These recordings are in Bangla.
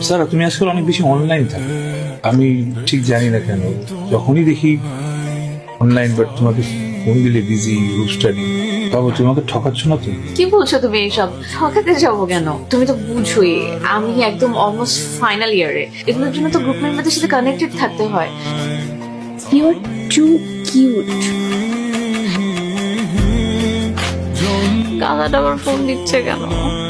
স্যার তুমি আজকাল অনেক বেশি অনলাইন থাকো, আমি ঠিক জানি না কেন যখনই দেখি অনলাইন বাট তোমাকে ফোন দিলে বিজি গ্রুপ স্টাডি। বাবু তোমাকে ঠকাচ্ছ না তো? কি বলছো তুমি এইসব? ঠকাতে যাবো কেন? তুমি তো বুঝোই আমি একদম অলমোস্ট ফাইনাল ইয়ারে, এগুলোর জন্য তো গ্রুপ মেম্বারদের সাথে কানেক্টেড থাকতে হয়। You are too cute. কাকাটা আবার ফোন দিচ্ছে কেন?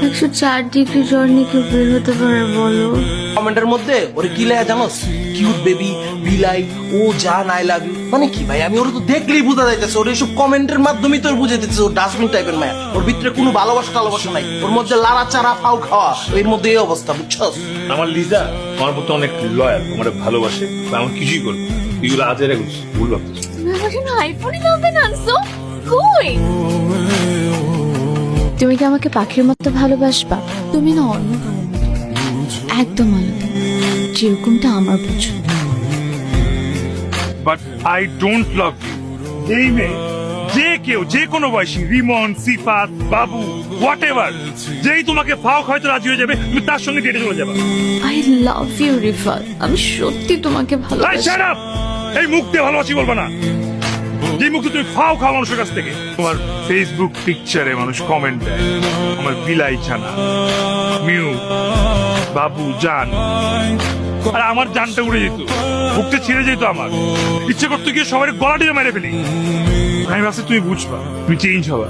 104 ডিগ্রি জ্বর নিয়ে কেউ বের হতে পারে বলো? কমেন্টের মধ্যে ওরে কি লেখা জানোস? কিউট বেবি, বিলাই, ও জান, আই লাভ ইউ। মানে কি ভাই, আমি ওর তো দেখলেই বোঝা যাইতেছে ওর এইসব কমেন্টের মাধ্যমেই তোর বুঝে দিতেছে ওর ডাস্টবিন টাইপের মায়া। ওর ভিতরে কোনো ভালোবাসা টালোবাসা নাই, ওর মধ্যে লাড়া চারা ফাউ খাওয়া, এর মধ্যে এই অবস্থা, বুঝছস? আমার লিজা আমার প্রতি অনেক লয়াল, আমার ভালোবাসে বা আমার কিছুই করবে এগুলো আজের ভুল ভাবতেছে। তুমি আমার জন্য আইফোনই কিনতে না আনছো? কই? তুমি কি আমাকে পাখির মতো ভালোবাসবা? তুমি না অন্য একদম আলাদা, যেরকমটা আমার পছন্দ। But I don't love you. এই মেয়ে যে কেউ যে কোনো বয়সী, রিমন, সিফাত, বাবু, হোয়াট এভার, যেই তোমাকে ফাও হয়তো রাজি হয়ে যাবে, তুমি তার সঙ্গে ডেটে চলে যাবে। আই লাভ ইউ রিফাত, আমি সত্যি তোমাকে ভালোবাসি। Shut up! এই মুখ দিয়ে ভালোবাসি বলবা না, যে মুখে তুমি ফাও খাও মানুষের কাছ থেকে। তোমার ফেসবুক পিকচারে মানুষ কমেন্ট দেয় আমার বিলাই ছানা, মিউ, বাবু, জান, আর আমার জানটা উড়ে যেত, বুকটা ছিঁড়ে যেত আমার। ইচ্ছে করতে গিয়ে সবাই গলা দিয়ে মেরে ফেলি। আমি ভাবছি তুমি বুঝবা, তুমি চেঞ্জ হবা।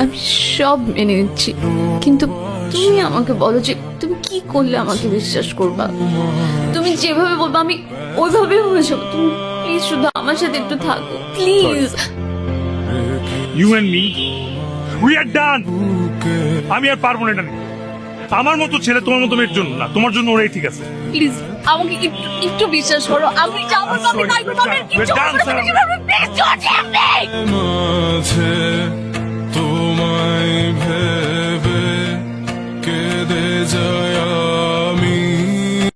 আমি সব মেনে নিচ্ছি, কিন্তু তুমি আমাকে বলো যে তুমি কি করলে আমাকে বিশ্বাস করবা? তুমি যেভাবে বলবা আমি ওইভাবে হয়ে যাবো। তুমি প্লিজ শুধু আমার সাথে একটু থাকো please. You and me, we are done. আমি আর পারবো না এটা নিতে। আমার মতো ছেলে তোমার মতো মেয়ের জন্য না, তোমার জন্য ওরাই ঠিক আছে। প্লিজ আমাকে একটু একটু বিশ্বাস করো। আমি যা বলবো আমি তাই করবো। আমি আর কিচ্ছু বলবো না। তুমি যেভাবে please, জোর দিয়ে। মাঝে